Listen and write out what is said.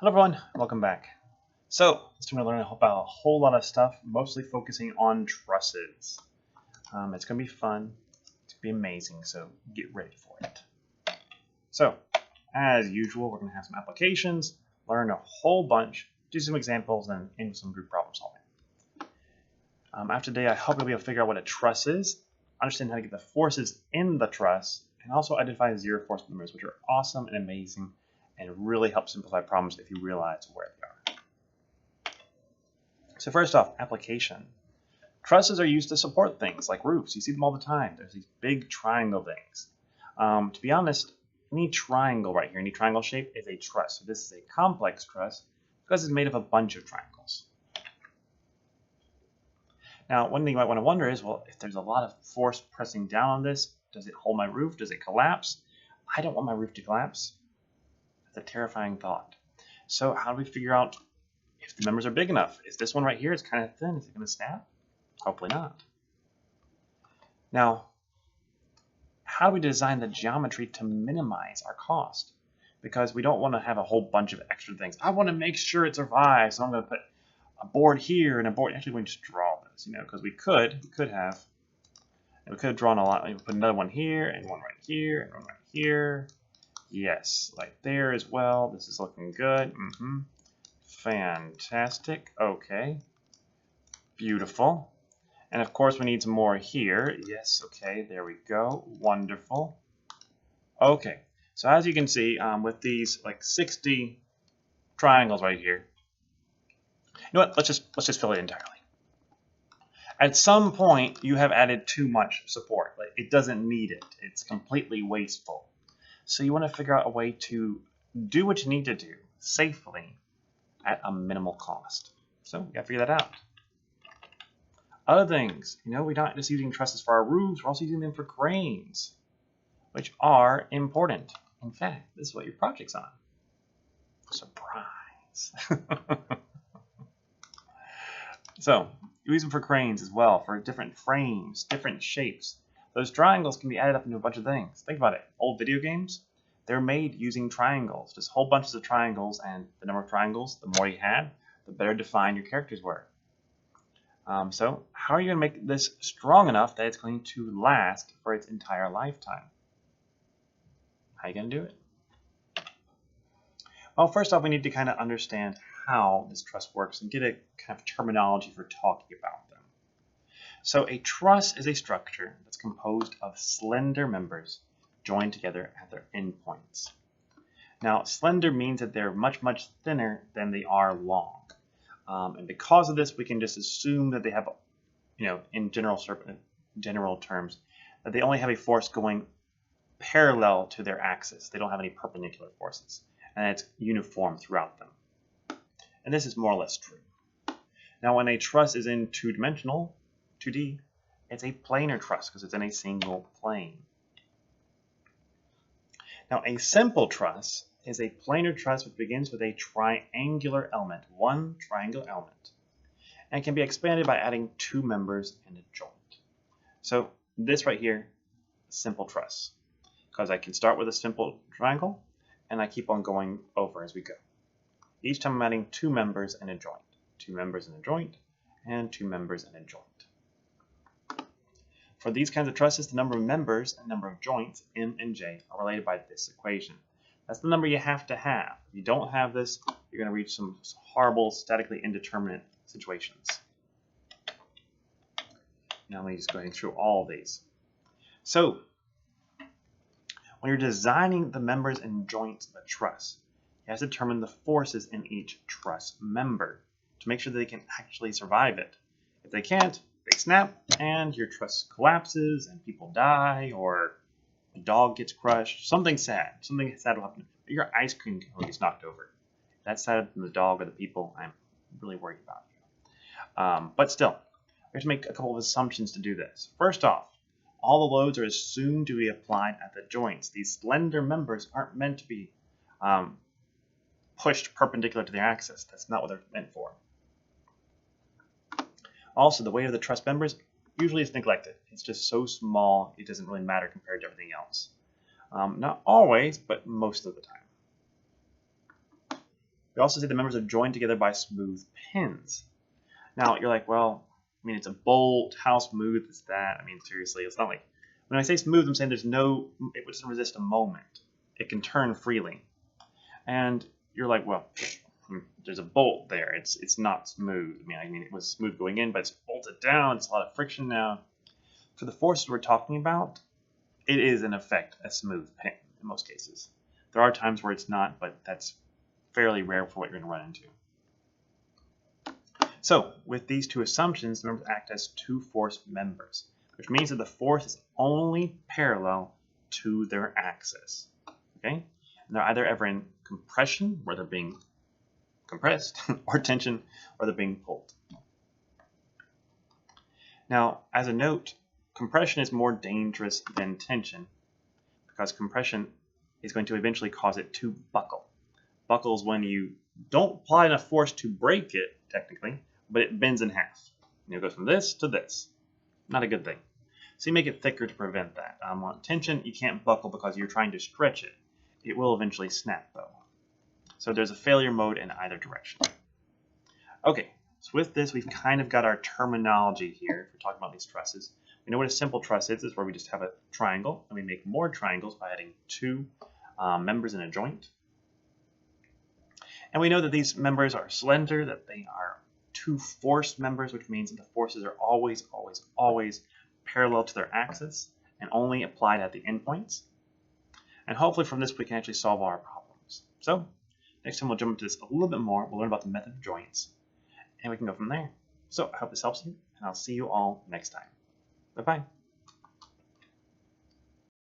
Hello everyone, welcome back. So, today we're going to learn about a whole lot of stuff, mostly focusing on trusses. It's going to be fun, it's going to be amazing, so get ready for it. So, as usual, we're going to have some applications, learn a whole bunch, do some examples, and into some group problem solving. After today, I hope you'll be able to figure out what a truss is, understand how to get the forces in the truss, and also identify zero force members, which are awesome and amazing, and really help simplify problems if you realize where they are. So first off, application. Trusses are used to support things like roofs. You see them all the time. There's these big triangle things. To be honest, any triangle right here, any triangle shape is a truss. So this is a complex truss because it's made of a bunch of triangles. Now, one thing you might want to wonder is, well, if there's a lot of force pressing down on this, does it hold my roof? Does it collapse? I don't want my roof to collapse. That's a terrifying thought. So how do we figure out if the members are big enough? Is this one right here? It's kind of thin. Is it going to snap? Hopefully not. Now, how do we design the geometry to minimize our cost? Because we don't want to have a whole bunch of extra things. I want to make sure it survives, so I'm going to put a board here and a board. Actually, we can just draw this, because we could have drawn a lot. We put another one here and one right here and one right here. Yes, like there as well. This is looking good. Fantastic. Okay. Beautiful. And of course we need some more here. Yes, okay, there we go. Wonderful. Okay, so as you can see, with these like 60 triangles right here, you know what? Let's just fill it entirely. At some point, you have added too much support. Like, it doesn't need it. It's completely wasteful. So you want to figure out a way to do what you need to do safely at a minimal cost. So you got to figure that out. Other things, we're not just using trusses for our roofs, we're also using them for cranes, which are important. In fact, this is what your project's on. Surprise. So you use them for cranes as well, for different frames, different shapes. Those triangles can be added up into a bunch of things. Think about it. Old video games, they're made using triangles. Just whole bunches of triangles, and the number of triangles, the more you had, the better defined your characters were. So how are you going to make this strong enough that it's going to last for its entire lifetime? How are you going to do it? Well, first off, we need to kind of understand how this truss works and get a kind of terminology for talking about them. So a truss is a structure that's composed of slender members joined together at their endpoints. Now, slender means that they're much, much thinner than they are long. And because of this, we can just assume that they have, in general terms, that they only have a force going parallel to their axis. They don't have any perpendicular forces, and it's uniform throughout them. And this is more or less true. Now, when a truss is in two-dimensional, 2D, it's a planar truss because it's in a single plane. Now, a simple truss is a planar truss which begins with a triangular element, one triangle element, and can be expanded by adding two members and a joint. So this right here, simple truss, because I can start with a simple triangle and I keep on going over as we go. Each time I'm adding two members and a joint, two members and a joint, and two members and a joint. For these kinds of trusses, the number of members and number of joints, M and J, are related by this equation. That's the number you have to have. If you don't have this, you're going to reach some horrible, statically indeterminate situations. Now let me just go through all of these. So, when you're designing the members and joints of a truss, you have to determine the forces in each truss member to make sure that they can actually survive it. If they can't, they snap and your truss collapses and people die, or a dog gets crushed. Something sad will happen. Your ice cream cone gets knocked over. If that's sadder than the dog or the people, I'm really worried about you. But still, we have to make a couple of assumptions to do this. First off, all the loads are assumed to be applied at the joints. These slender members aren't meant to be pushed perpendicular to their axis. That's not what they're meant for. Also, the weight of the truss members usually is neglected. It's just so small, it doesn't really matter compared to everything else. Not always, but most of the time. We also say the members are joined together by smooth pins. Now, you're like, well, I mean, it's a bolt. How smooth is that? I mean, seriously, it's not like... When I say smooth, I'm saying there's no... It doesn't resist a moment. It can turn freely. And you're like, well, there's a bolt there. It's not smooth. I mean, it was smooth going in, but it's bolted down. It's a lot of friction now. For the forces we're talking about, it is, in effect, a smooth pin in most cases. There are times where it's not, but that's fairly rare for what you're going to run into. So, with these two assumptions, the members act as two force members, which means that the force is only parallel to their axis. Okay? And they're either ever in compression, where they're being compressed, or tension, where they're being pulled. Now, as a note, compression is more dangerous than tension because compression is going to eventually cause it to buckle. Buckle is when you don't apply enough force to break it, technically, but it bends in half. It goes from this to this. Not a good thing. So you make it thicker to prevent that. On tension, you can't buckle because you're trying to stretch it. It will eventually snap, though. So there's a failure mode in either direction. Okay, so with this, we've kind of got our terminology here. If we're talking about these trusses. We know what a simple truss is. It's where we just have a triangle, and we make more triangles by adding two members in a joint. And we know that these members are slender, that they are two force members, which means that the forces are always, always, always parallel to their axis and only applied at the endpoints. And hopefully from this we can actually solve all our problems. So next time we'll jump into this a little bit more. We'll learn about the method of joints, and we can go from there. So I hope this helps you, and I'll see you all next time. Bye-bye.